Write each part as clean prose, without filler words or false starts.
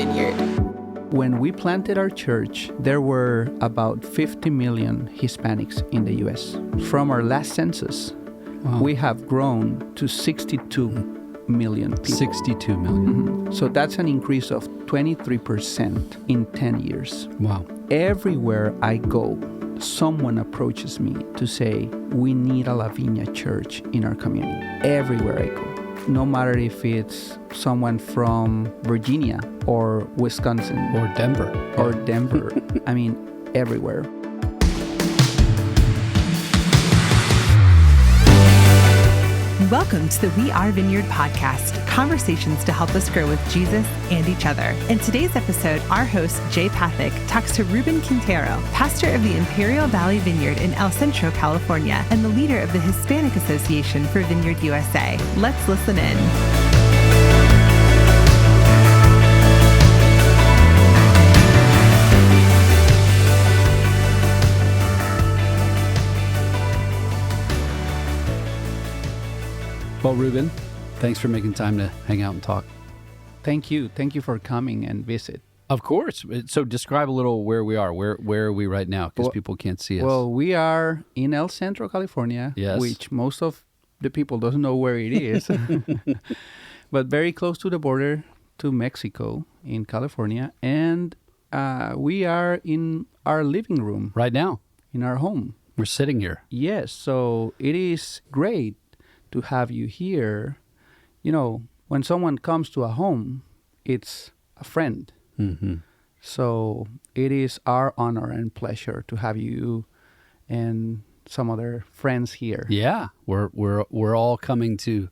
Vineyard. When we planted our church, there were about 50 million Hispanics in the U.S. From our last census, we have grown to 62 million people. 62 million. Mm-hmm. So that's an increase of 23% in 10 years. Wow. Everywhere I go, someone approaches me to say, we need a La Viña church in our community. Everywhere I go. No matter if it's someone from Virginia or Wisconsin. Or Denver. Or Denver. I mean, everywhere. Welcome to the We Are Vineyard podcast, conversations to help us grow with Jesus and each other. In today's episode, our host, Jay Pathak, talks to Rubén Quintero, pastor of the Imperial Valley Vineyard in El Centro, California, and the leader of the Hispanic Association for Vineyard USA. Let's listen in. Well, Rubén, thanks for making time to hang out and talk. Thank you. Thank you for coming and visit. Of course. So describe a little where we are. Where are we right now? Because people can't see us. Well, we are in El Centro, California, yes. Which most of the people doesn't know where it is. But very close to the border to Mexico in California. And we are in our living room. Right now. In our home. We're sitting here. Yes. So it is great to have you here. You know, when someone comes to a home, it's a friend. Mm-hmm. So it is our honor and pleasure to have you and some other friends here. Yeah, we're all coming to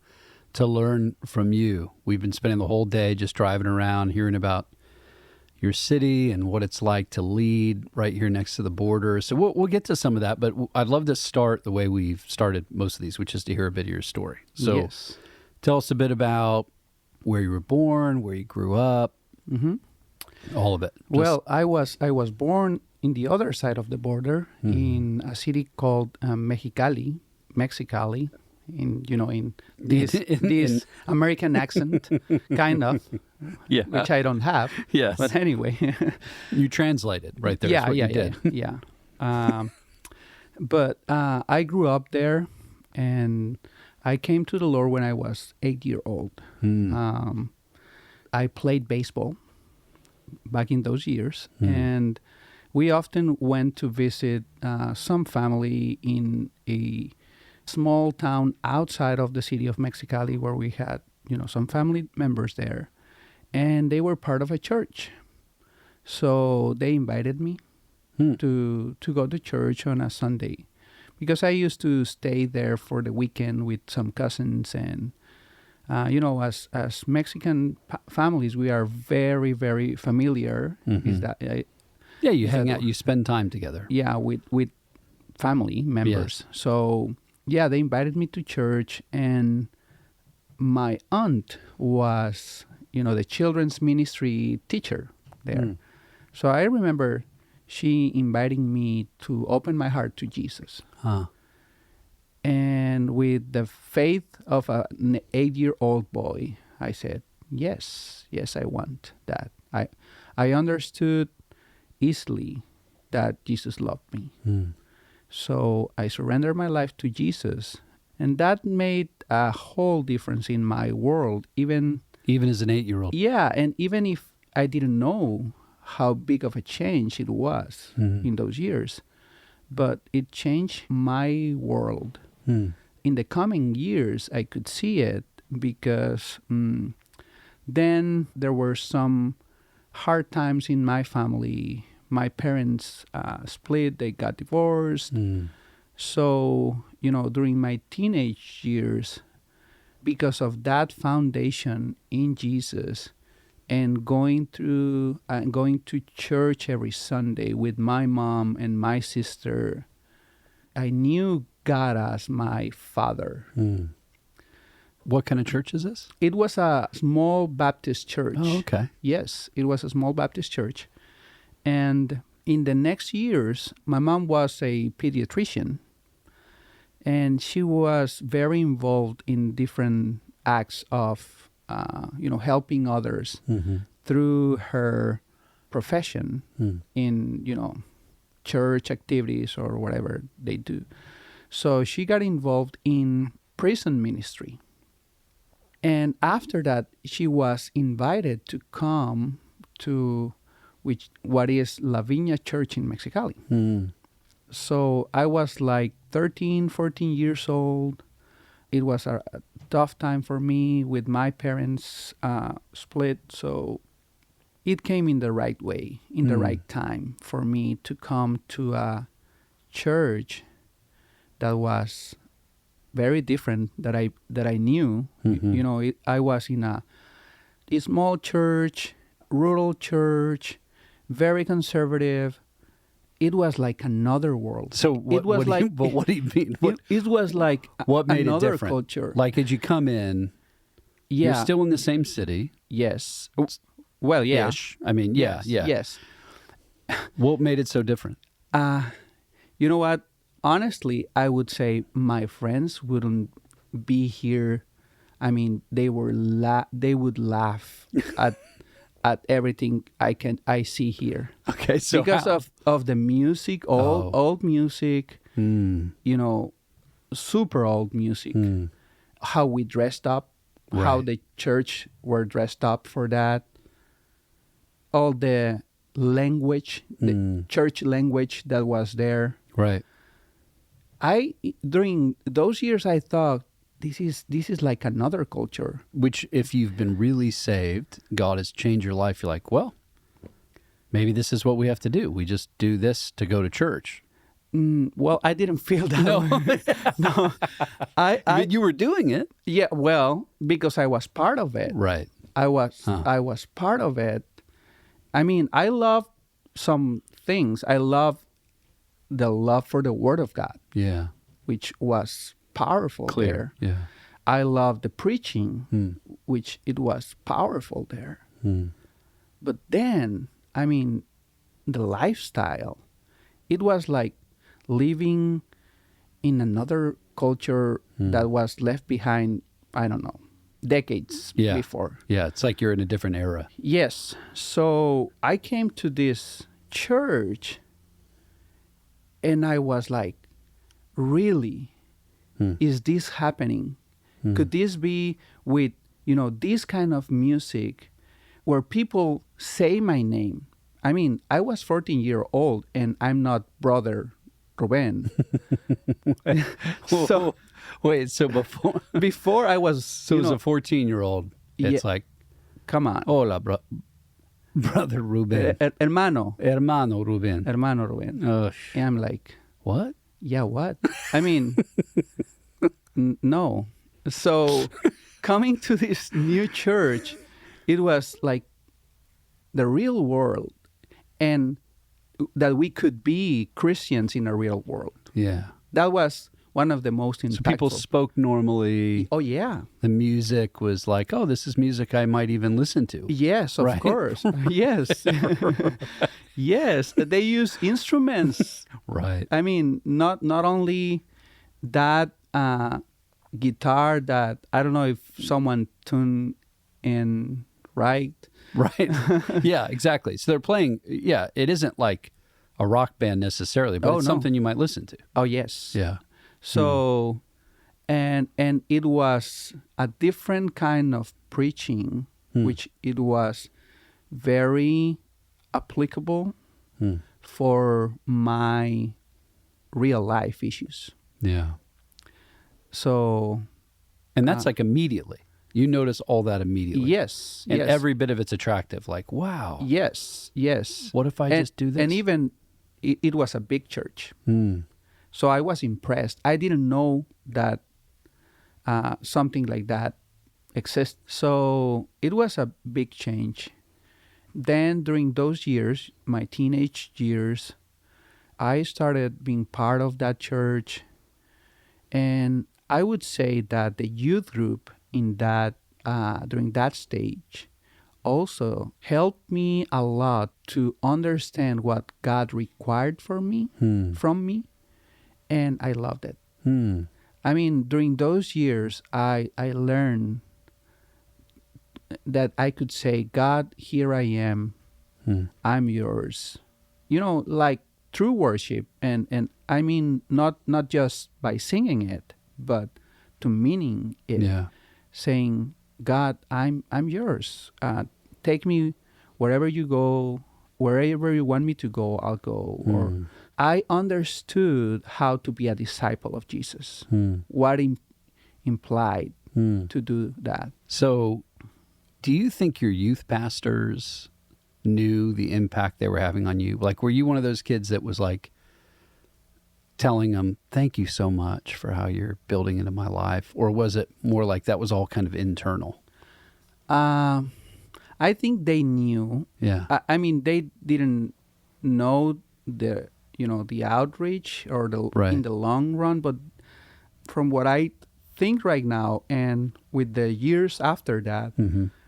learn from you. We've been spending the whole day just driving around, hearing about your city and what it's like to lead right here next to the border. So we'll get to some of that, but I'd love to start the way we've started most of these, which is to hear a bit of your story. So yes. Tell us a bit about where you were born, where you grew up, all of it. Well, I was born in the other side of the border in a city called Mexicali, in this American accent, kind of, which I don't have. Yes. But anyway. You translated right there. Yeah. But I grew up there, and I came to the Lord when I was 8 years old. I played baseball back in those years, and we often went to visit some family in a small town outside of the city of Mexicali, where we had, some family members there, and they were part of a church. So they invited me to go to church on a Sunday, because I used to stay there for the weekend with some cousins, and as Mexican families, we are very, very familiar. Is that you hang out, you spend time together. Yeah, with family members. Yes. So they invited me to church, and my aunt was, the children's ministry teacher there. So I remember she inviting me to open my heart to Jesus. And with the faith of an 8-year-old boy, I said, yes, I want that. I understood easily that Jesus loved me. So I surrendered my life to Jesus, and that made a whole difference in my world, even as an 8-year-old. Yeah, and even if I didn't know how big of a change it was in those years, but it changed my world. In the coming years, I could see it, because then there were some hard times in my family. My parents split, they got divorced. So, during my teenage years, because of that foundation in Jesus and going to church every Sunday with my mom and my sister, I knew God as my father. What kind of church is this? It was a small Baptist church. Oh, okay. Yes, it was a small Baptist church. And in the next years, my mom was a pediatrician, and she was very involved in different acts of, helping others through her profession in, church activities or whatever they do. So she got involved in prison ministry. And after that, she was invited to come to what is La Viña Church in Mexicali. So I was like 13, 14 years old. It was a tough time for me with my parents split. So it came in the right way, in the right time for me to come to a church that was very different that I knew. I was in a small church, rural church, very conservative. It was like another world. So what do you mean? It was like what made another it different? Culture. Like, as you come in, you're still in the same city. Yes. Well, yeah. Ish. I mean, yeah. Yes. What made it so different? You know what? Honestly, I would say my friends wouldn't be here. I mean, they would laugh at everything I see here. Okay, so because of the music, old music, super old music. How we dressed up, how the church were dressed up for that. All the language, the church language that was there. Right. During those years, I thought this is like another culture. Which, if you've been really saved, God has changed your life. You're like, well, maybe this is what we have to do. We just do this to go to church. Well, I didn't feel that. No, But you were doing it. Yeah, well, because I was part of it. Right. I was part of it. I mean, I love some things. I love the love for the Word of God. Yeah. Which was powerful Clear. there. Yeah. I love the preaching, which it was powerful there. But then, I mean, the lifestyle, it was like living in another culture that was left behind, I don't know, decades before. Yeah, it's like you're in a different era. Yes. So I came to this church and I was like, really? Is this happening? Could this be with, this kind of music where people say my name? I mean, I was 14-year-old and I'm not brother Rubén. So wait, so before I was... So as a 14-year-old, it's like... Come on. Hola, brother Rubén. Hermano Rubén. Hermano Rubén. And I'm like... What? Yeah, what? I mean, no. So coming to this new church, it was like the real world, and that we could be Christians in a real world. Yeah. That was one of the most impactful. So people spoke normally. Oh, yeah. The music was like, oh, this is music I might even listen to. Yes, of course. Yes. Yes. They use instruments. Right. I mean, not only that guitar that, I don't know if someone tuned in right. Right. Yeah, exactly. So they're playing, it isn't like a rock band necessarily, but it's something you might listen to. Oh, yes. Yeah. So, and it was a different kind of preaching, which it was very applicable for my real life issues. Yeah. So. And that's like immediately. You notice all that immediately. Yes. And every bit of it's attractive. Like, wow. Yes. Yes. What if I just do this? And even it was a big church. So I was impressed. I didn't know that something like that exists. So it was a big change. Then during those years, my teenage years, I started being part of that church. And I would say that the youth group in that during that stage also helped me a lot to understand what God required from me, and I loved it. I mean, during those years, I learned that I could say, God, here I am, I'm yours. Like true worship, and I mean not just by singing it, but to meaning it, saying, God, I'm yours. Take me wherever you go, wherever you want me to go, I'll go. Or I understood how to be a disciple of Jesus, what implied to do that. So do you think your youth pastors knew the impact they were having on you? Like, were you one of those kids that was like telling them, thank you so much for how you're building into my life? Or was it more like that was all kind of internal? I think they knew. Yeah. I mean, they didn't know the outreach or in the long run, but from what I think right now, and with the years after that,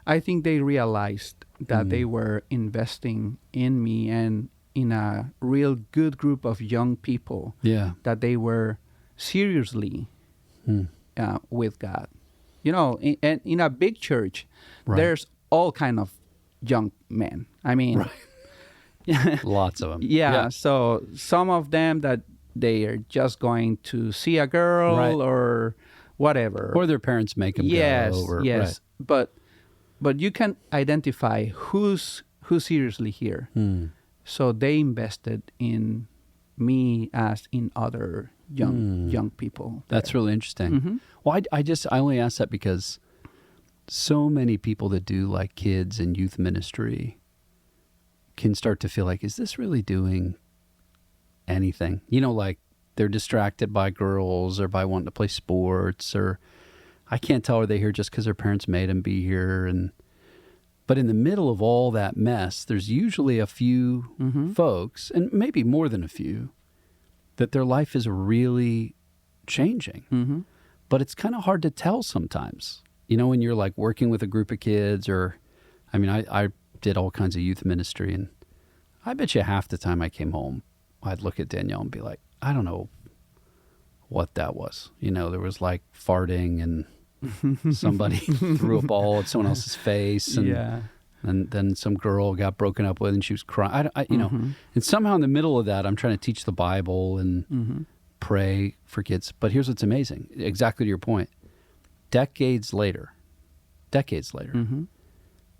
I think they realized that they were investing in me and in a real good group of young people. Yeah. That they were seriously with God. In a big church, there's all kind of young men. I mean, lots of them. Yeah. So some of them that they are just going to see a girl or whatever, or their parents make them go. Yes. But you can identify who's seriously here. So they invested in me as in other young people. That's really interesting. Well, I only ask that because so many people that do like kids and youth ministry can start to feel like, is this really doing anything? Like they're distracted by girls or by wanting to play sports, or I can't tell, are they here just because their parents made them be here? But in the middle of all that mess, there's usually a few folks, and maybe more than a few, that their life is really changing. But it's kind of hard to tell sometimes. When you're like working with a group of kids, or, I mean, I did all kinds of youth ministry, and I bet you half the time I came home, I'd look at Danielle and be like, I don't know what that was. There was like farting and somebody threw a ball at someone else's face, and then some girl got broken up with and she was crying. And somehow in the middle of that, I'm trying to teach the Bible and pray for kids. But here's what's amazing, exactly to your point. Decades later,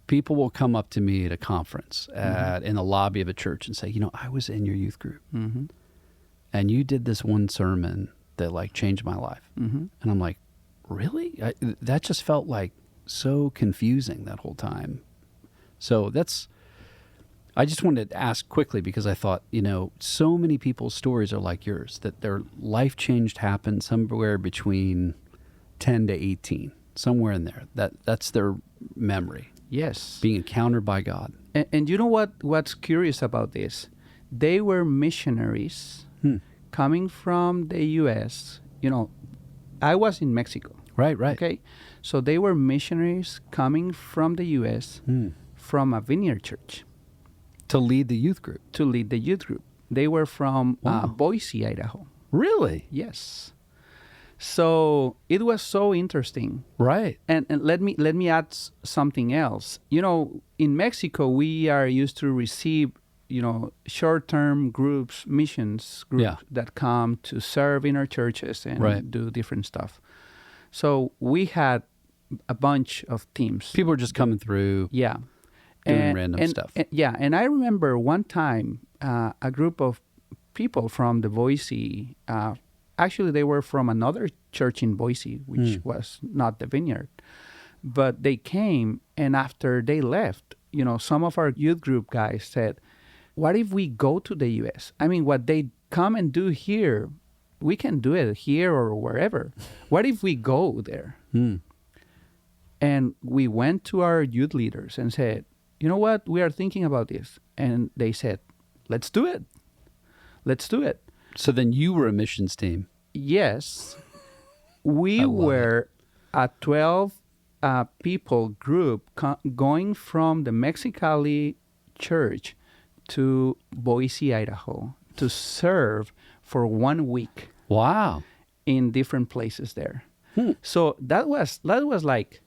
people will come up to me at a conference in the lobby of a church and say, I was in your youth group, and you did this one sermon that like changed my life. And I'm like, really? That just felt like so confusing that whole time. So I just wanted to ask quickly because I thought, so many people's stories are like yours, that their life change happened somewhere between 10 to 18, somewhere in there. That's their memory. Yes. Being encountered by God. And you know what's curious about this? They were missionaries coming from the U.S. I was in Mexico. Right. Okay. So they were missionaries coming from the U.S. From a vineyard church. To lead the youth group. They were from Boise, Idaho. Really? Yes. So it was so interesting. Right. And let me add something else. In Mexico, we are used to receive, short-term groups, missions groups that come to serve in our churches and do different stuff. So we had a bunch of teams. People were just coming through. Yeah. Doing random stuff. And I remember one time a group of people from the Boise, actually they were from another church in Boise, which was not the Vineyard. But they came, and after they left, some of our youth group guys said, what if we go to the U.S.? I mean, what they come and do here, we can do it here or wherever. What if we go there? And we went to our youth leaders and said, you know what? We are thinking about this. And they said, let's do it. So then you were a missions team. Yes. We were a 12 people group going from the Mexicali church to Boise, Idaho to serve for 1 week. Wow. In different places there. So that was like,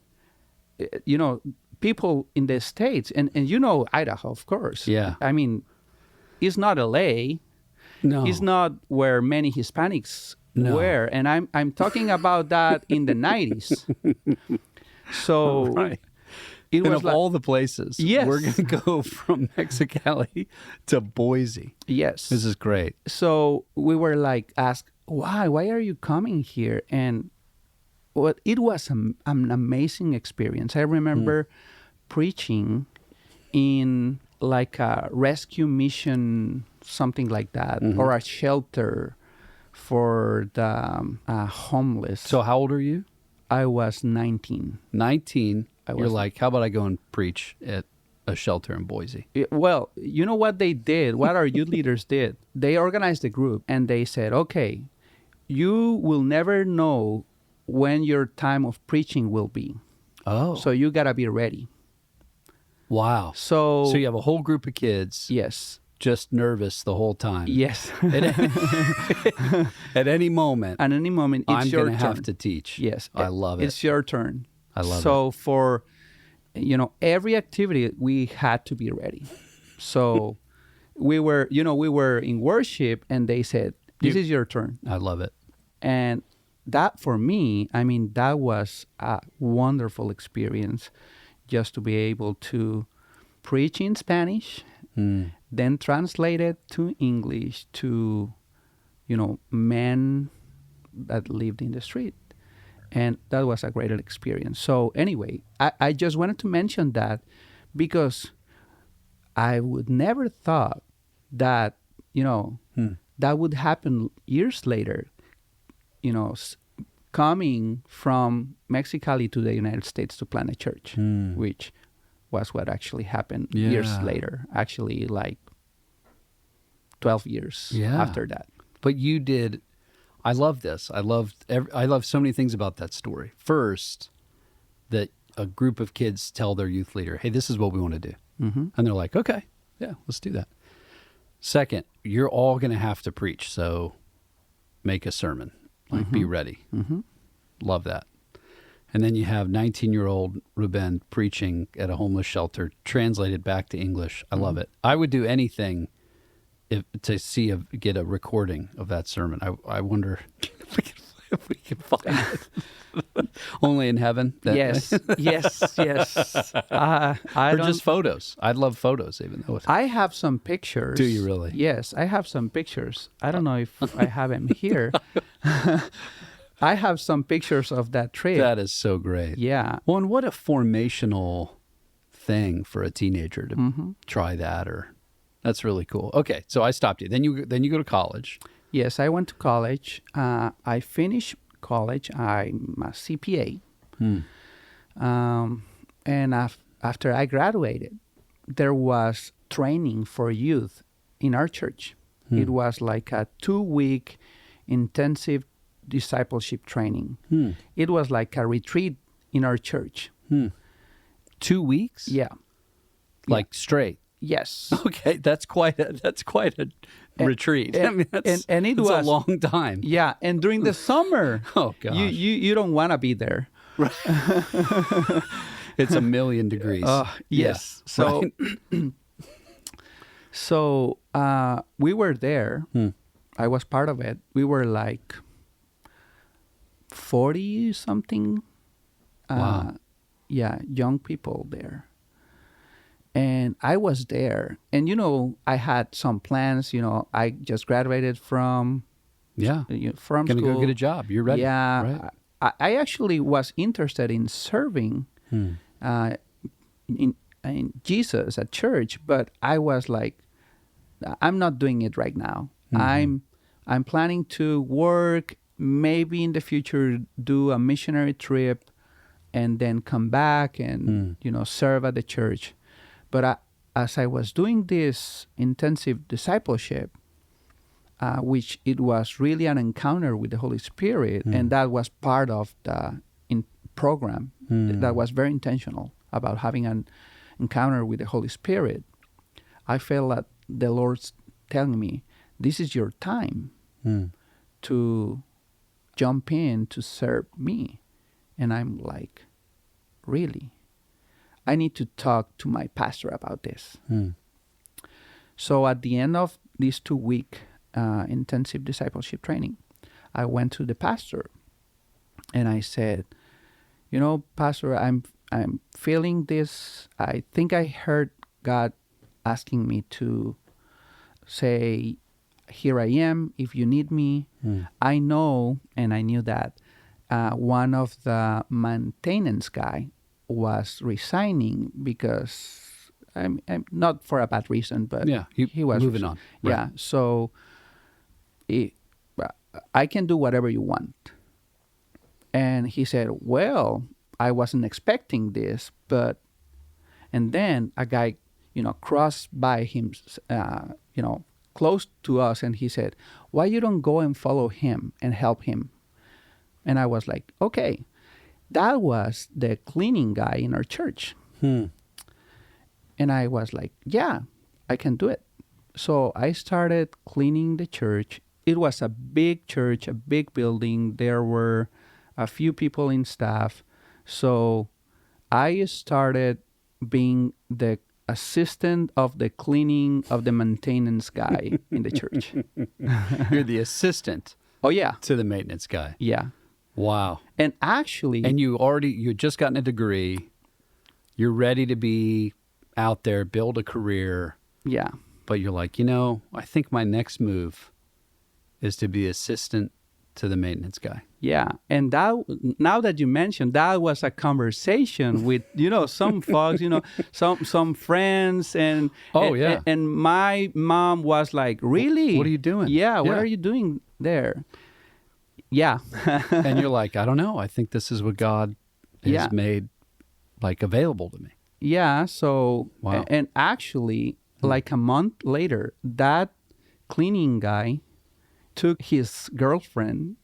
people in the States, and you know Idaho, of course. Yeah. I mean, it's not LA. No. It's not where many Hispanics No. were. And I'm talking about that in the 90s. So Right. it And was of like, all the places, Yes. we're going to go from Mexicali to Boise. yes. This is great. So we were like asked, why are you coming here? And it was an amazing experience. I remember preaching in like a rescue mission, something like that, or a shelter for the homeless. So how old are you? I was 19. 19. You're was- like, how about I go and preach at a shelter in Boise? Well, you know what they did, what our youth leaders did? They organized a group and they said, okay, you will never know when your time of preaching will be. Oh. So you got to be ready. Wow. So So you have a whole group of kids yes. just nervous the whole time. Yes. At any moment, At any moment, it's I'm your going to turn. have to teach. Yes. I love it. It's your turn. I love so for, every activity, we had to be ready. So we were in worship and they said, this is your turn. I love it. And that for me, I mean, that was a wonderful experience just to be able to preach in Spanish, then translate it to English to, men that lived in the street. And that was a great experience. So anyway, I just wanted to mention that because I would never thought that, that would happen years later, coming from Mexicali to the United States to plant a church, which was what actually happened years Yeah. later, actually like 12 years Yeah. after that. But you did. I love this. I love so many things about that story. First, that a group of kids tell their youth leader, "Hey, this is what we want to do," and they're like, "Okay, yeah, let's do that." Second, you're all going to have to preach, so make a sermon. Like, be ready. Love that. And then you have 19-year-old Rubén preaching at a homeless shelter, translated back to English. I love it. I would do anything to get a recording of that sermon. I wonder if we can find it. Only in heaven. Yes. Or just photos. I'd love photos, even though I have some pictures. Do you really? Yes, I have some pictures. I don't know if I have them here. I have some pictures of that trip. that is so great. Yeah. Well, and what a formational thing for a teenager to try that. That's really cool. Okay, so I stopped you. Then you go to college. Yes, I went to college. I finished college. I'm a CPA. And after I graduated, there was training for youth in our church. It was like a 2-week intensive discipleship training. It was like a retreat in our church. 2 weeks? Yeah. Like straight. Yes. Okay, that's quite a retreat. I mean, that's it was a long time. Yeah, and during the summer, Oh, gosh. you don't want to be there. It's 1,000,000 degrees. Yes. Yeah, So, right. so we were there. I was part of it. We were like 40 something. Wow. Yeah, young people there. And I was there. And, I had some plans. I just graduated from Gonna school. go get a job. You're ready. Yeah. Right? I actually was interested in serving in Jesus at church, but I was like, I'm not doing it right now. I'm planning to work, maybe in the future do a missionary trip, and then come back and serve at the church. But as I was doing this intensive discipleship, which it was really an encounter with the Holy Spirit, and that was part of the program that was very intentional about having an encounter with the Holy Spirit. I felt that the Lord's telling me, this is your time to jump in to serve me. And I'm like, really? I need to talk to my pastor about this. Hmm. So at the end of this 2-week intensive discipleship training, I went to the pastor and I said, Pastor, I'm feeling this. I think I heard God asking me to say, here I am, if you need me. I know, and I knew that one of the maintenance guy was resigning because I'm not for a bad reason, but he was moving on. Right. Yeah, so I can do whatever you want. And he said, well, I wasn't expecting this, but, and then a guy, crossed by him, close to us, and he said, why you don't go and follow him and help him? And I was like, okay. That was the cleaning guy in our church. And I was like, yeah, I can do it. So I started cleaning the church. It was a big church, a big building. There were a few people in staff. So I started being the assistant of the cleaning of the maintenance guy in the church. You're the assistant. Oh, yeah. To the maintenance guy. Yeah. Wow. And actually... And you just gotten a degree. You're ready to be out there, build a career. Yeah. But you're like, I think my next move is to be assistant to the maintenance guy. Yeah. And now that you mentioned, that was a conversation with, some folks, some friends. And and my mom was like, really? What are you doing? Yeah. What are you doing there? Yeah. And you're like, I don't know. I think this is what God has made available to me. Yeah. So, wow. And actually, like a month later, that cleaning guy took his girlfriend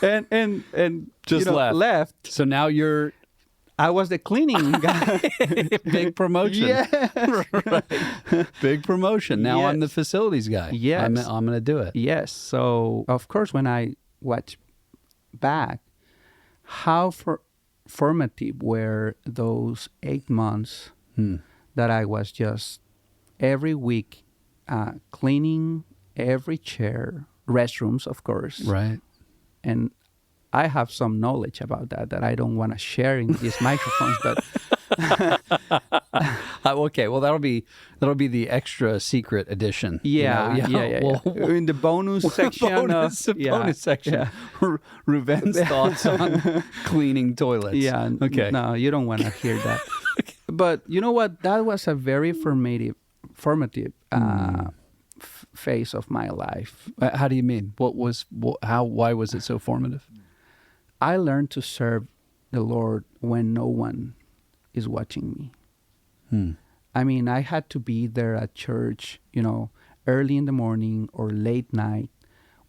and just left. So now I was the cleaning guy. Big promotion. Yeah. Right. Big promotion. Now yes. I'm the facilities guy. Yes. I'm going to do it. Yes. So, of course, when I watch back, how formative were those 8 months that I was just every week cleaning every chair, restrooms, of course. Right. And I have some knowledge about that I don't want to share in these microphones, but okay. Well, that'll be the extra secret edition. Yeah. In the bonus section. Bonus section. Yeah. Ruben's thoughts on cleaning toilets. Yeah. Okay. No, you don't want to hear that. But you know what? That was a very formative phase of my life. How do you mean? Why was it so formative? I learned to serve the Lord when no one is watching me. I mean, I had to be there at church, early in the morning or late night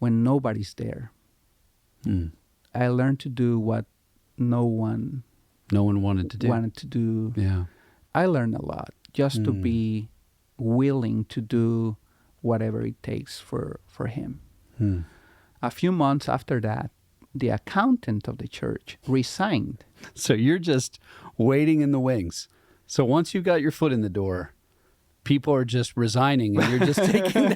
when nobody's there. I learned to do what no one wanted to do. Yeah. I learned a lot just to be willing to do whatever it takes for him. A few months after that, the accountant of the church resigned. So you're just waiting in the wings. So once you got your foot in the door, people are just resigning and you're just taking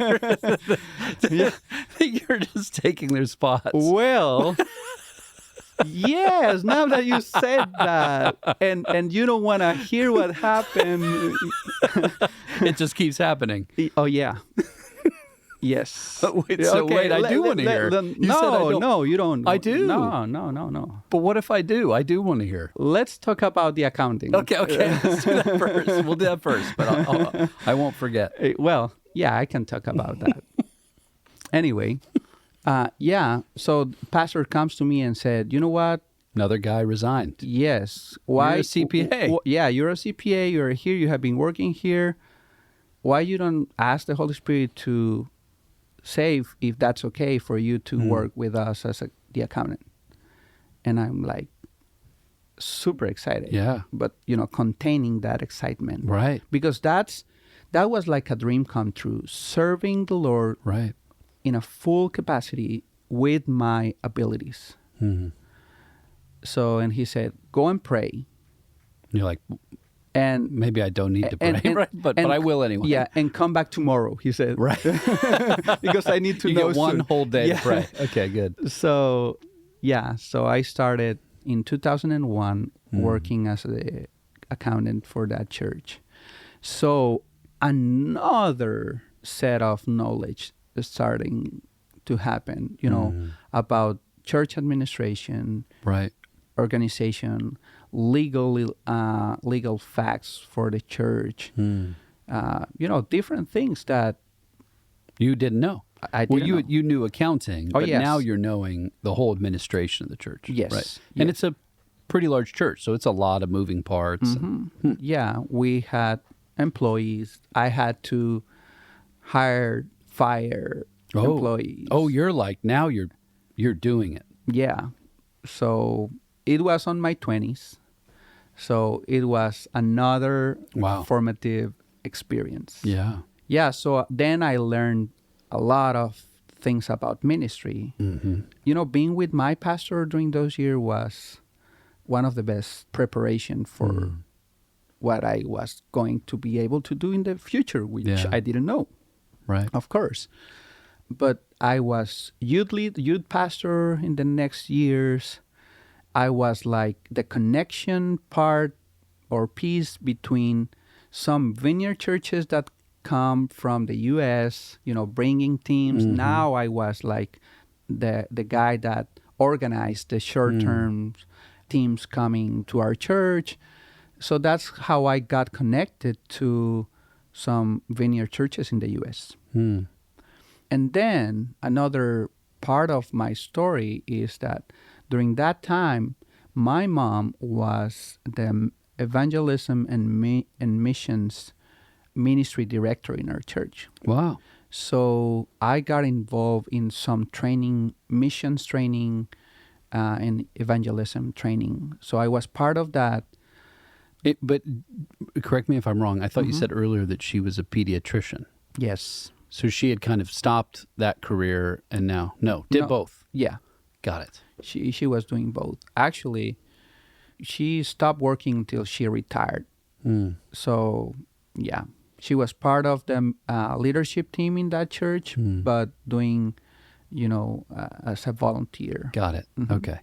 you're just taking their spots. Well, yes, now that you said that, and you don't want to hear what happened. It just keeps happening. Oh, yeah. Yes. Wait, I do want to hear. No, you don't. I do. No. But what if I do? I do want to hear. Let's talk about the accounting. Okay. Let's do that first. We'll do that first, but I won't forget. Well, yeah, I can talk about that. Anyway, so the pastor comes to me and said, you know what? Another guy resigned. Yes. Why? You're a CPA. Yeah, you're a CPA. You're here. You have been working here. Why you don't ask the Holy Spirit to say if that's okay for you to work with us as the accountant? And I'm like super excited. Yeah. But, containing that excitement. Right. Because that was like a dream come true. Serving the Lord right. in a full capacity with my abilities. So, and he said, go and pray. You're like, and maybe I don't need to pray, right? But I will anyway. Yeah, and come back tomorrow, he said. Right. Because I need to you know get one soon. whole day to pray. Okay, good. So, yeah, so I started in 2001 working as an accountant for that church. So another set of knowledge is starting to happen, about church administration, right, organization, legal facts for the church, different things that you didn't know. I didn't know. You knew accounting, but yes. now you're knowing the whole administration of the church. Yes. Right. And it's a pretty large church, so it's a lot of moving parts. Mm-hmm. Yeah, we had employees. I had to fire employees. Oh, you're like, now you're doing it. Yeah. So it was on my 20s. So it was another formative experience. Yeah. Yeah, so then I learned a lot of things about ministry. Mm-hmm. Being with my pastor during those years was one of the best preparation for what I was going to be able to do in the future, which I didn't know. Right. Of course. But I was youth pastor in the next years. I was like the connection part or piece between some vineyard churches that come from the U.S., bringing teams. Mm-hmm. Now I was like the guy that organized the short-term teams coming to our church. So that's how I got connected to some vineyard churches in the U.S. And then another part of my story is that during that time, my mom was the evangelism and missions ministry director in our church. Wow. So I got involved in some training, missions training, and evangelism training. So I was part of that. But correct me if I'm wrong. I thought you said earlier that she was a pediatrician. Yes. So she had kind of stopped that career and now, did both. Yeah. Got it. She was doing both. Actually, she stopped working until she retired. So, yeah. She was part of the leadership team in that church, but doing, as a volunteer. Got it. Okay.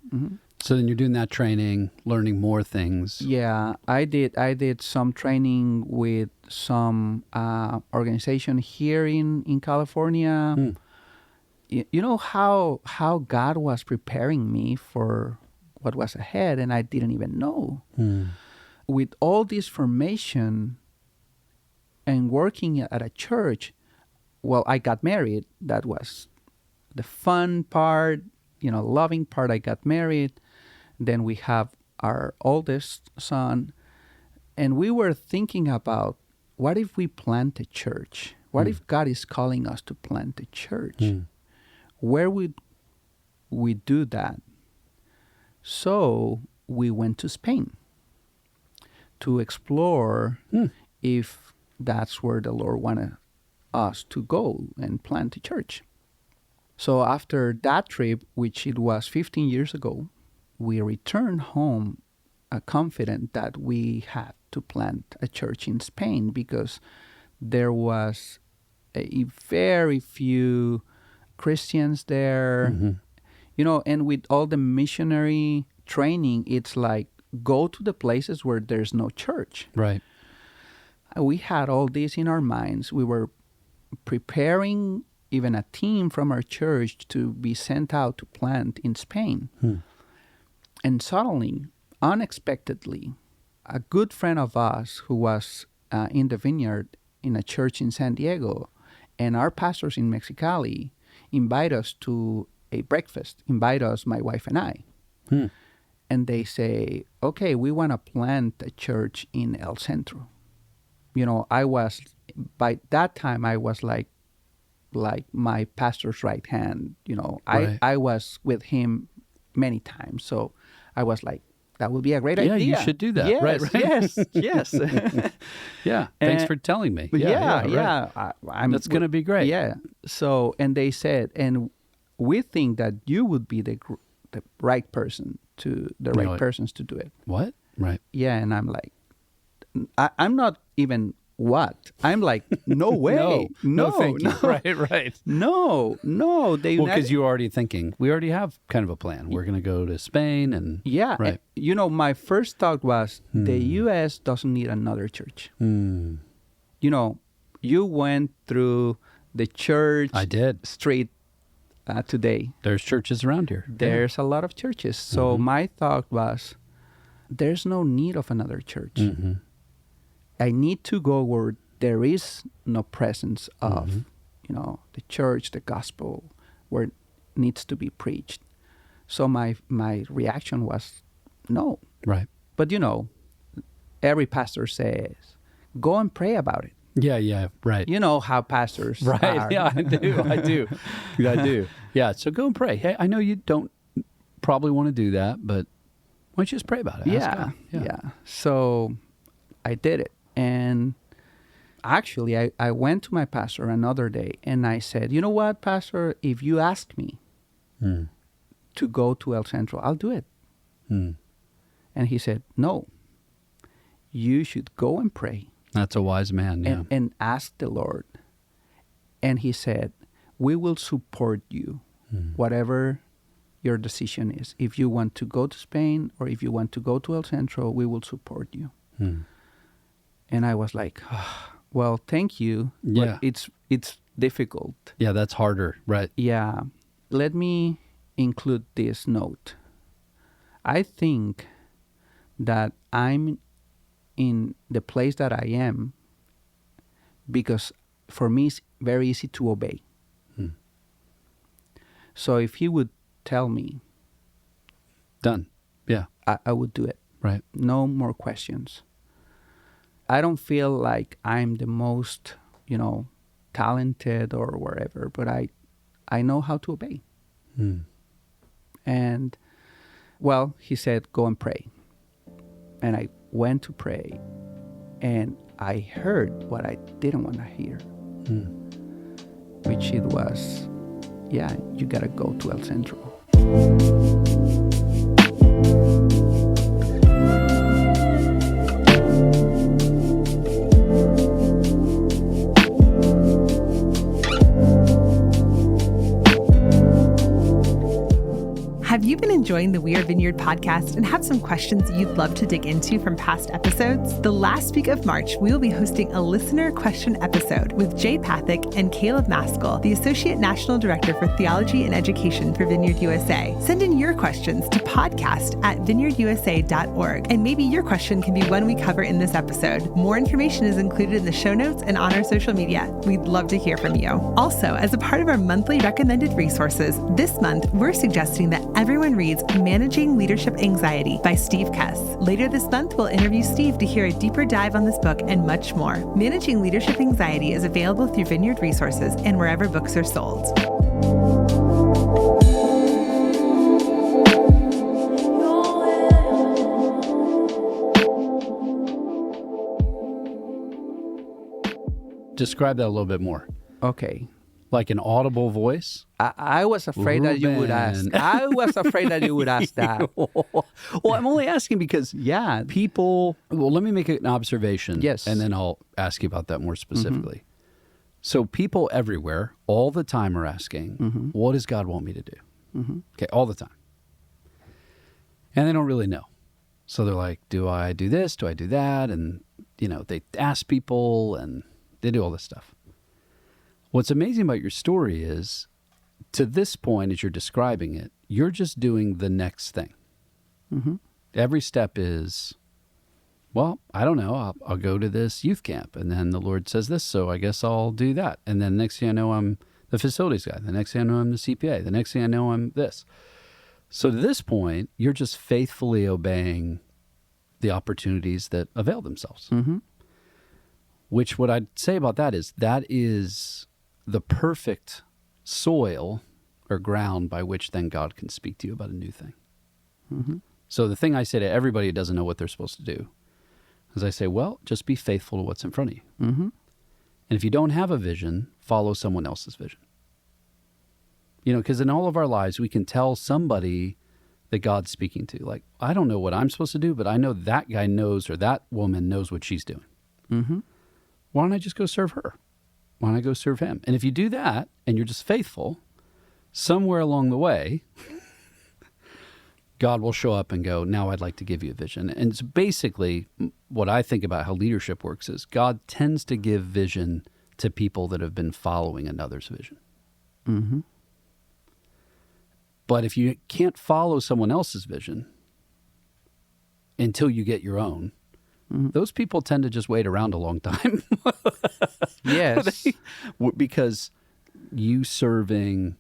So then you're doing that training, learning more things. Yeah, I did some training with some organization here in California. You know how God was preparing me for what was ahead, and I didn't even know. With all this formation and working at a church, well, I got married. That was the fun part, loving part. I got married. Then we have our oldest son. And we were thinking about, what if we plant a church? What if God is calling us to plant a church? Where would we do that? So we went to Spain to explore if that's where the Lord wanted us to go and plant a church. So after that trip, which it was 15 years ago, we returned home confident that we had to plant a church in Spain because there was a very few Christians there. And with all the missionary training, it's like, go to the places where there's no church. Right. We had all this in our minds. We were preparing even a team from our church to be sent out to plant in Spain. And suddenly, unexpectedly, a good friend of us who was in the vineyard in a church in San Diego and our pastors in Mexicali invite us to a breakfast, my wife and I. And they say, okay, we want to plant a church in El Centro. By that time, I was like my pastor's right hand. Right. I was with him many times. So I was like, that would be a great idea. Yeah, you should do that. Yes, right. yes. Yeah, thanks for telling me. Yeah. That's going to be great. Yeah. So, and they said, and we think that you would be the right person to the right persons to do it. What? Right. Yeah, and I'm like, I'm not even what? I'm like, no way. No, thank you. Right. No. Because you're already thinking, we already have kind of a plan. We're going to go to Spain and... Yeah. Right. My first thought was, the U.S. doesn't need another church. You went through the church... I did. ...street today. There's churches around here. There's a lot of churches. So my thought was, there's no need of another church. I need to go where there is no presence of, the church, the gospel, where it needs to be preached. So my reaction was, no. Right. But, every pastor says, go and pray about it. Yeah, right. You know how pastors right. are. Yeah, I do. Yeah, so go and pray. Hey, I know you don't probably want to do that, but why don't you just pray about it? Ask God. Yeah. So I did it. And actually, I went to my pastor another day and I said, you know what, Pastor, if you ask me to go to El Centro, I'll do it. And he said, no, you should go and pray. That's a wise man, yeah. And ask the Lord. And he said, we will support you, whatever your decision is. If you want to go to Spain or if you want to go to El Centro, we will support you. And I was like, well, thank you. Yeah. But it's difficult. Yeah, that's harder, right? Yeah. Let me include this note. I think that I'm in the place that I am because for me it's very easy to obey. So if he would tell me, done. Yeah. I would do it. Right. No more questions. I don't feel like I'm the most, talented or wherever, but I know how to obey. And, well, he said, go and pray. And I went to pray, and I heard what I didn't want to hear, which it was, you got to go to El Centro. Have you been enjoying the We Are Vineyard podcast and have some questions you'd love to dig into from past episodes? The last week of March, we will be hosting a listener question episode with Jay Pathick and Caleb Maskell, the Associate National Director for Theology and Education for Vineyard USA. Send in your questions to podcast@vineyardusa.org, and maybe your question can be one we cover in this episode. More information is included in the show notes and on our social media. We'd love to hear from you. Also, as a part of our monthly recommended resources, this month, we're suggesting that everyone reads Managing Leadership Anxiety by Steve Kess. Later this month, we'll interview Steve to hear a deeper dive on this book and much more. Managing Leadership Anxiety is available through Vineyard Resources and wherever books are sold. Describe that a little bit more. Okay. Like an audible voice? I was afraid that you would ask. I was afraid that you would ask that. Well, I'm only asking because, people... Well, let me make an observation. Yes. And then I'll ask you about that more specifically. So people everywhere, all the time are asking, what does God want me to do? Okay, all the time. And they don't really know. So they're like, do I do this? Do I do that? And, they ask people and they do all this stuff. What's amazing about your story is, to this point, as you're describing it, you're just doing the next thing. Every step is, well, I don't know, I'll go to this youth camp, and then the Lord says this, so I guess I'll do that. And then the next thing I know, I'm the facilities guy. The next thing I know, I'm the CPA. The next thing I know, I'm this. So to this point, you're just faithfully obeying the opportunities that avail themselves. Which, what I'd say about that is the perfect soil or ground by which then God can speak to you about a new thing. So the thing I say to everybody who doesn't know what they're supposed to do is I say, well, just be faithful to what's in front of you. And if you don't have a vision, follow someone else's vision. Because in all of our lives, we can tell somebody that God's speaking to. Like, I don't know what I'm supposed to do, but I know that guy knows, or that woman knows what she's doing. Mm-hmm. Why don't I just go serve her? Why don't I go serve him? And if you do that and you're just faithful, somewhere along the way, God will show up and go, now I'd like to give you a vision. And it's basically what I think about how leadership works is God tends to give vision to people that have been following another's vision. Mm-hmm. But if you can't follow someone else's vision until you get your own, those people tend to just wait around a long time. Yes. Because you serving,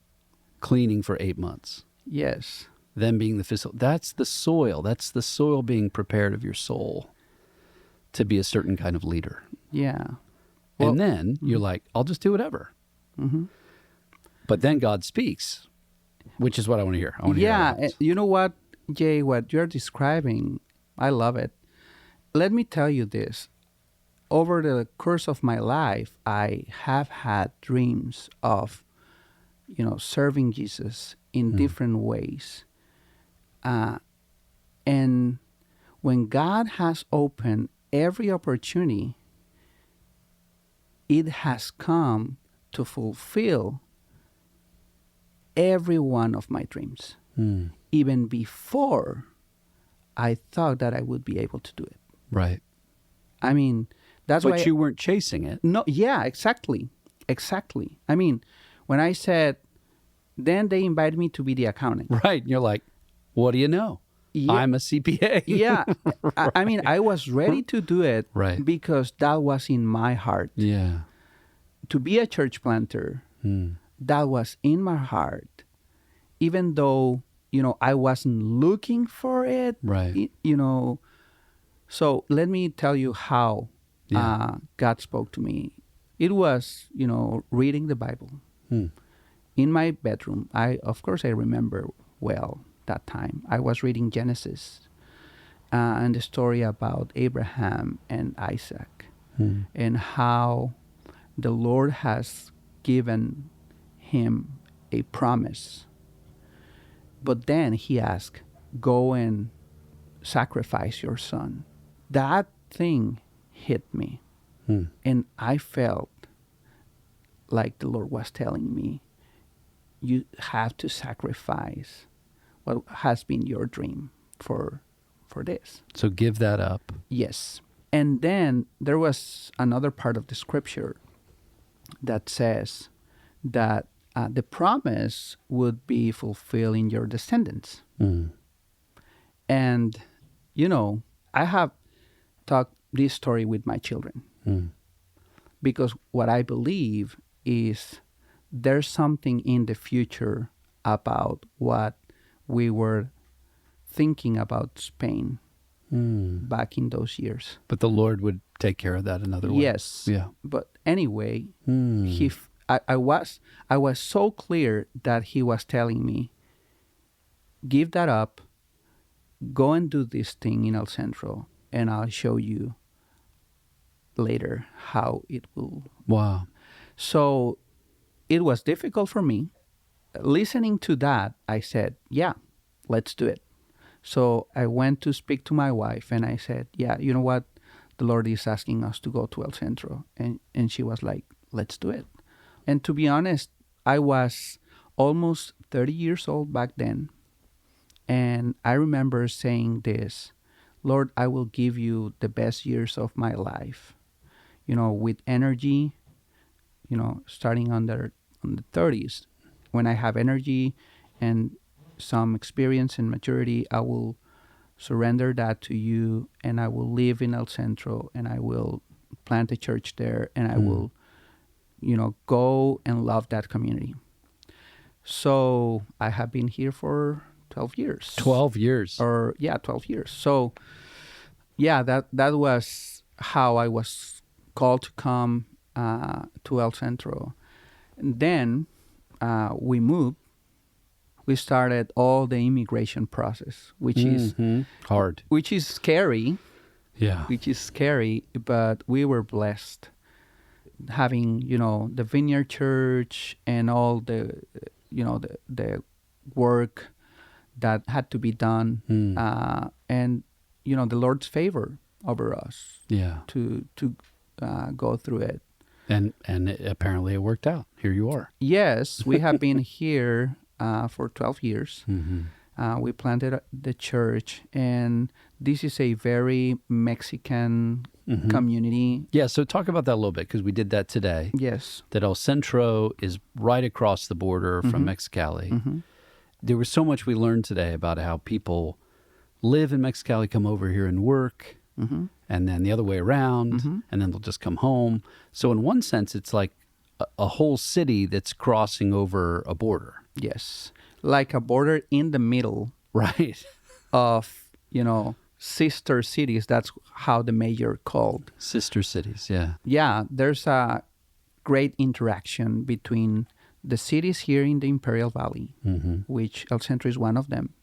cleaning for 8 months. Yes. Them being the physical, that's the soil. That's the soil being prepared of your soul to be a certain kind of leader. Yeah. Well, and then you're like, I'll just do whatever. Mm-hmm. But then God speaks, which is what I want to hear. I want to hear what happens. You know what, Jay, what you're describing, I love it. Let me tell you this. Over the course of my life, I have had dreams of, serving Jesus in different ways. And when God has opened every opportunity, it has come to fulfill every one of my dreams, even before I thought that I would be able to do it. Right. I mean, that's why... But you weren't chasing it. No, yeah, exactly. Exactly. I mean, when I said, then they invited me to be the accountant. Right. And you're like, what do you know? Yeah. I'm a CPA. Yeah. Right. I mean, I was ready to do it right. because that was in my heart. Yeah. To be a church planter, that was in my heart. Even though, I wasn't looking for it. Right. So let me tell you how God spoke to me. It was, reading the Bible in my bedroom. Of course, I remember well that time. I was reading Genesis and the story about Abraham and Isaac and how the Lord has given him a promise. But then he asked, go and sacrifice your son. That thing hit me. And I felt like the Lord was telling me, you have to sacrifice what has been your dream for this. So give that up. Yes. And then there was another part of the scripture that says that the promise would be fulfilled in your descendants. And, I have talked this story with my children because what I believe is there's something in the future about what we were thinking about Spain back in those years. But the Lord would take care of that another way. Yes. Yeah. But anyway, I was so clear that he was telling me, give that up, go and do this thing in El Centro, and I'll show you later how it will. Wow. So it was difficult for me. Listening to that, I said, yeah, let's do it. So I went to speak to my wife and I said, yeah, you know what? The Lord is asking us to go to El Centro. And she was like, let's do it. And to be honest, I was almost 30 years old back then. And I remember saying this, Lord, I will give you the best years of my life, with energy, starting on the 30s. When I have energy and some experience and maturity, I will surrender that to you, and I will live in El Centro, and I will plant a church there, and I will, go and love that community. So I have been here for 12 years. 12 years. 12 years. So, that was how I was called to come to El Centro. And then we moved. We started all the immigration process, which is hard, which is scary. Yeah, which is scary, but we were blessed having the Vineyard Church and all the the work that had to be done, and the Lord's favor over us. Yeah. To go through it. And apparently it worked out. Here you are. Yes, we have been here for 12 years. Mm-hmm. We planted the church, and this is a very Mexican community. Yeah, so talk about that a little bit, because we did that today. Yes. That El Centro is right across the border from Mexicali. Mm-hmm. There was so much we learned today about how people live in Mexicali, come over here and work, and then the other way around, and then they'll just come home. So in one sense, it's like a whole city that's crossing over a border. Yes. Like a border in the middle. Right. Of, sister cities. That's how the mayor called. Sister cities, yeah. Yeah, there's a great interaction between the cities here in the Imperial Valley, which El Centro is one of them.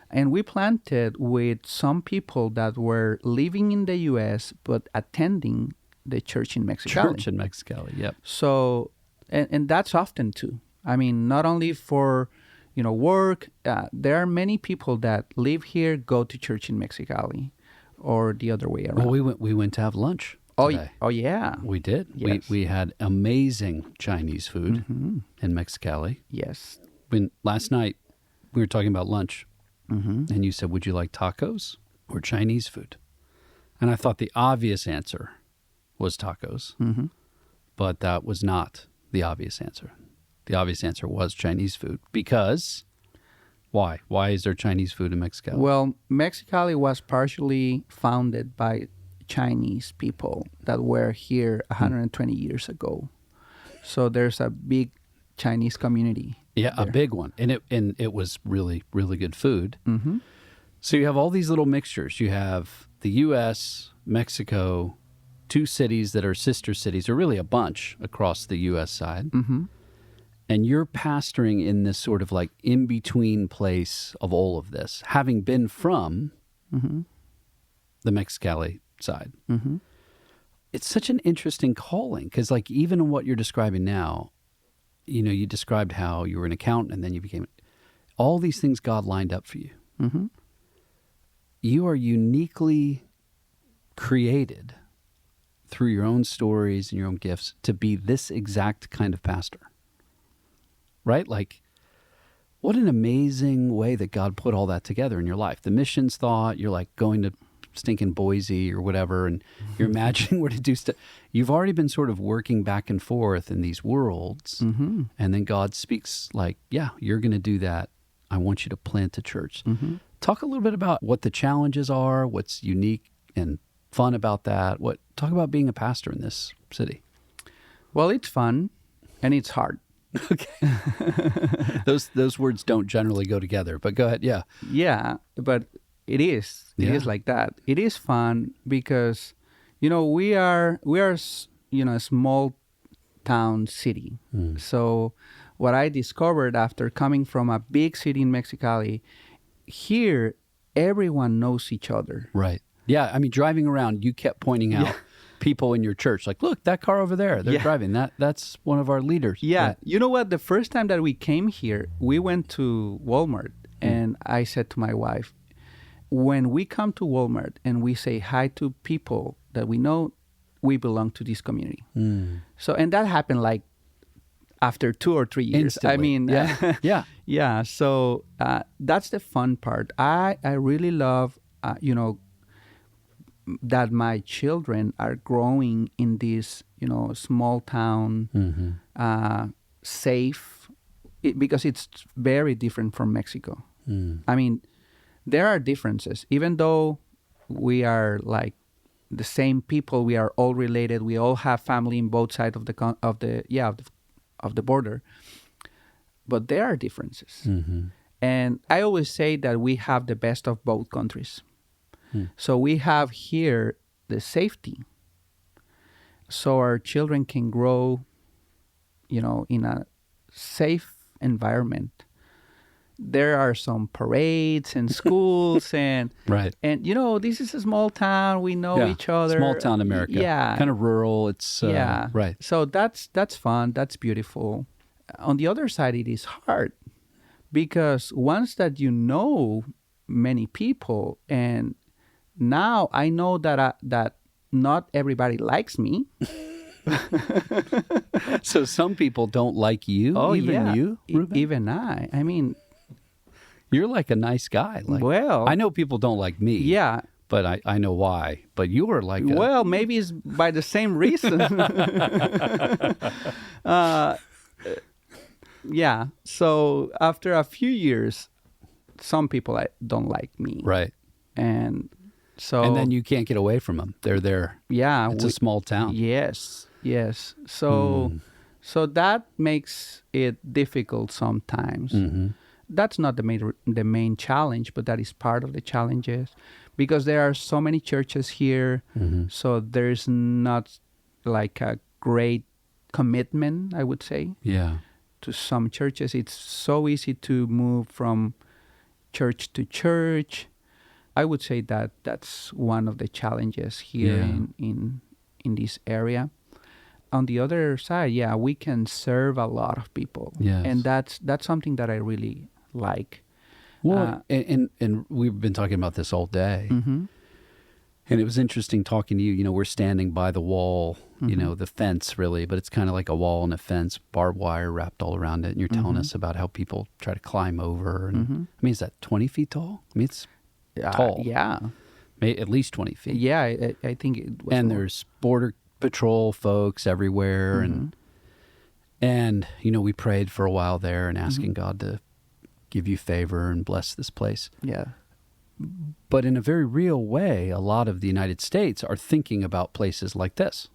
And we planted with some people that were living in the U.S. but attending the church in Mexicali. Church in Mexicali, yep. So, and that's often too. I mean, not only for, work. There are many people that live here, go to church in Mexicali, or the other way around. Well, we went to have lunch today. Oh yeah. We did. Yes. We had amazing Chinese food in Mexicali. Yes. Last night we were talking about lunch. And you said, would you like tacos or Chinese food? And I thought the obvious answer was tacos, but that was not the obvious answer. The obvious answer was Chinese food, because why? Why is there Chinese food in Mexicali? Well, Mexicali was partially founded by Chinese people that were here 120 years ago. So there's a big Chinese community. Yeah, there. A big one. And it was really, really good food. Mm-hmm. So you have all these little mixtures. You have the U.S., Mexico, two cities that are sister cities, or really a bunch across the U.S. side. Mm-hmm. And you're pastoring in this sort of like in-between place of all of this, having been from the Mexicali side. Mm-hmm. It's such an interesting calling, because like even in what you're describing now, you described how you were an accountant and then you became all these things God lined up for you. Mm-hmm. You are uniquely created through your own stories and your own gifts to be this exact kind of pastor. Right? Like, what an amazing way that God put all that together in your life. The missions thought, you're like going to stinking Boise or whatever, and you're imagining where to do stuff. You've already been sort of working back and forth in these worlds, and then God speaks like, yeah, you're going to do that. I want you to plant a church. Talk a little bit about what the challenges are, what's unique and fun about that. Talk about being a pastor in this city. Well, it's fun and it's hard. Okay. Those words don't generally go together, but go ahead. Yeah. Yeah, but it is. It is like that. It is fun because, we are a small town city. So what I discovered after coming from a big city in Mexicali, here everyone knows each other. Right. Yeah. I mean, driving around, you kept pointing out people in your church, like, look, that car over there, they're driving. That's one of our leaders. Yeah. You know what? The first time that we came here, we went to Walmart, and I said to my wife, when we come to Walmart and we say hi to people that we know, we belong to this community. So, and that happened like after 2 or 3 years. Instantly. I mean, yeah. Yeah. So that's the fun part. I really love, that my children are growing in this, small town, safe, because it's very different from Mexico. I mean, there are differences. Even though we are like the same people, we are all related. We all have family in both sides of the border. But there are differences. And I always say that we have the best of both countries. So we have here the safety, so our children can grow, in a safe environment. There are some parades and schools and right. And this is a small town. We know each other. Small town America. Yeah. Kind of rural. It's right. So that's fun. That's beautiful. On the other side, it is hard because once that you know many people, and now I know that that not everybody likes me. So some people don't like you, you, Rubén? Even I. I mean, you're like a nice guy. Like, well, I know people don't like me. Yeah. But I know why. But you were like well, maybe it's by the same reason. Yeah. So after a few years, some people don't like me. Right. And so... And then you can't get away from them. They're there. Yeah. It's a small town. Yes. So so that makes it difficult sometimes. Mm-hmm. That's not the main challenge, but that is part of the challenges. Because there are so many churches here, so there's not like a great commitment, I would say. Yeah. To some churches, it's so easy to move from church to church. I would say that that's one of the challenges here in this area. On the other side, yeah, we can serve a lot of people, and that's something that I really like. Well, and we've been talking about this all day, and it was interesting talking to you. You know, we're standing by the wall, you know, the fence really, but it's kind of like a wall and a fence, barbed wire wrapped all around it, and you're telling us about how people try to climb over. And I mean, is that 20 feet tall? I mean, it's tall. Yeah. At least 20 feet. Yeah, I think it was. And more. there's border patrol folks everywhere, and you know, we prayed for a while there and asking God to give you favor and bless this place. Yeah. But in a very real way, a lot of the United States are thinking about places like this.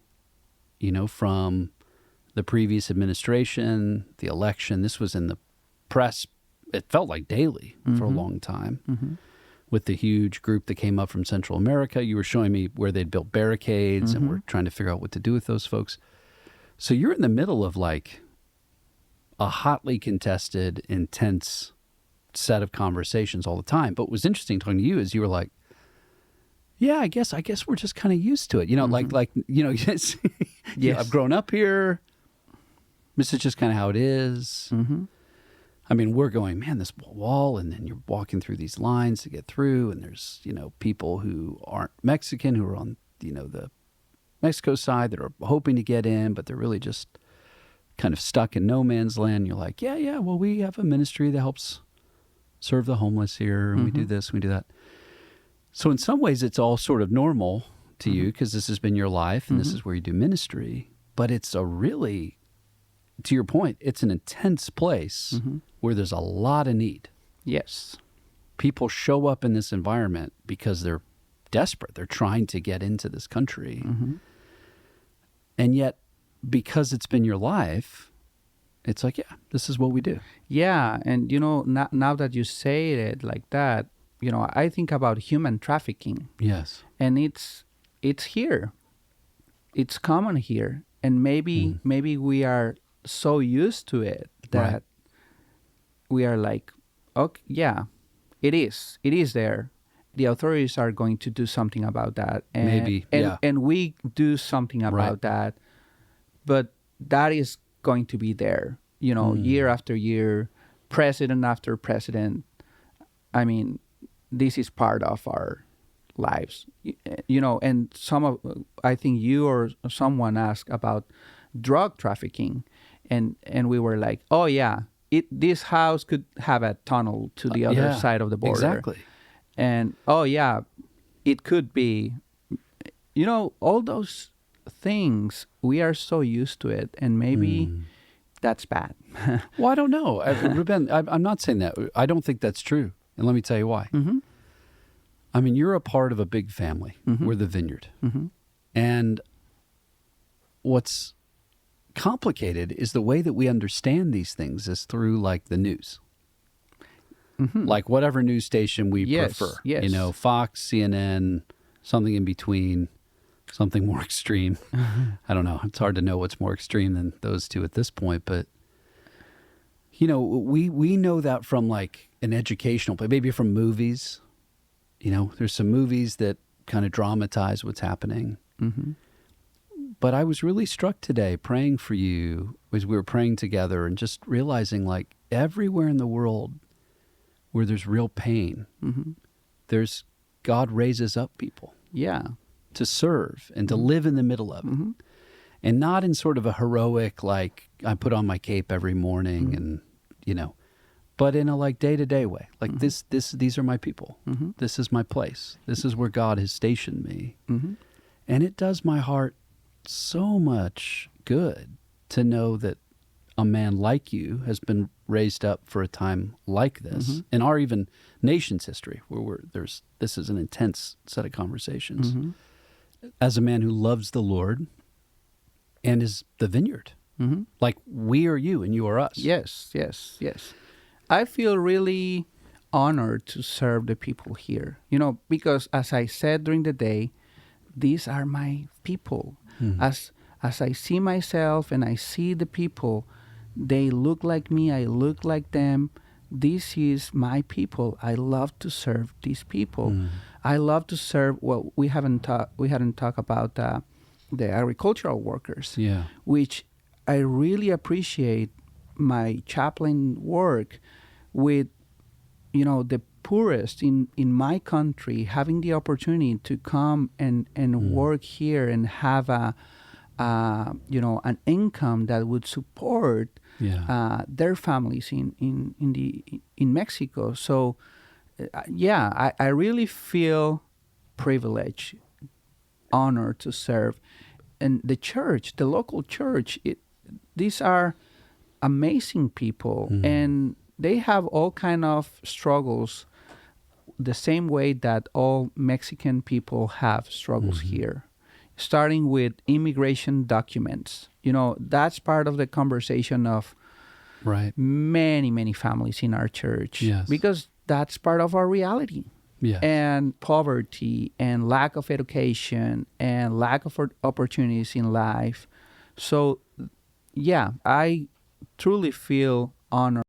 You know, from the previous administration, the election, this was in the press, it felt like daily for a long time. With the huge group that came up from Central America, you were showing me where they'd built barricades and we're trying to figure out what to do with those folks. So you're in the middle of like a hotly contested, intense set of conversations all the time. But what was interesting talking to you is you were like, yeah, I guess we're just kind of used to it. You know, like you know, yes. I've grown up here. This is just kind of how it is. I mean, we're going, man, this wall, and then you're walking through these lines to get through, and there's, you know, people who aren't Mexican who are on, you know, the Mexico side that are hoping to get in, but they're really just kind of stuck in no man's land. You're like, yeah, well, we have a ministry that helps serve the homeless here, and we do this, we do that. So in some ways, it's all sort of normal to you because this has been your life, and this is where you do ministry. But it's a really, to your point, it's an intense place where there's a lot of need. Yes. People show up in this environment because they're desperate. They're trying to get into this country. And yet, because it's been your life, it's like, yeah, this is what we do. Yeah, and you know, now that you say it like that, you know, I think about human trafficking. Yes. And it's here. It's common here. And maybe we are so used to it that we are like, okay, yeah, it is there. The authorities are going to do something about that. And, and we do something about that. But that is going to be there, you know, year after year, president after president. I mean, this is part of our lives, you know, and I think you or someone asked about drug trafficking, and we were like, oh yeah, this house could have a tunnel to the other side of the border. Exactly. And oh yeah, it could be, you know, all those things, we are so used to it, and maybe that's bad. Well, I don't know. Rubén, I'm not saying that. I don't think that's true. And let me tell you why. I mean, you're a part of a big family. We're the Vineyard. And what's complicated is the way that we understand these things is through like the news. Like whatever news station we prefer. Yes. You know, Fox, CNN, something in between, something more extreme. I don't know. It's hard to know what's more extreme than those two at this point. But, you know, we know that from like an educational, maybe from movies. You know, there's some movies that kind of dramatize what's happening. But I was really struck today praying for you as we were praying together and just realizing like everywhere in the world where there's real pain, there's God raises up people to serve and to live in the middle of it. And not in sort of a heroic, like, I put on my cape every morning and, you know, but in a like day-to-day way. Like these are my people. This is my place. This is where God has stationed me. And it does my heart so much good to know that a man like you has been raised up for a time like this in our even nation's history, where this is an intense set of conversations. As a man who loves the Lord and is the vineyard. Like, we are you and you are us. Yes. I feel really honored to serve the people here, you know, because as I said during the day, these are my people. As I see myself and I see the people, they look like me, I look like them. This is my people. I love to serve these people. I love to serve. Well, we hadn't talked about the agricultural workers, which I really appreciate my chaplain work with, you know, the poorest in my country, having the opportunity to come and work here and have you know, an income that would support their families in Mexico. So I really feel privileged, honored to serve. And the church, the local church, these are amazing people, and they have all kind of struggles the same way that all Mexican people have struggles here, starting with immigration documents. You know, that's part of the conversation of many families in our church, because that's part of our reality. And poverty and lack of education and lack of opportunities in life. So, I truly feel honored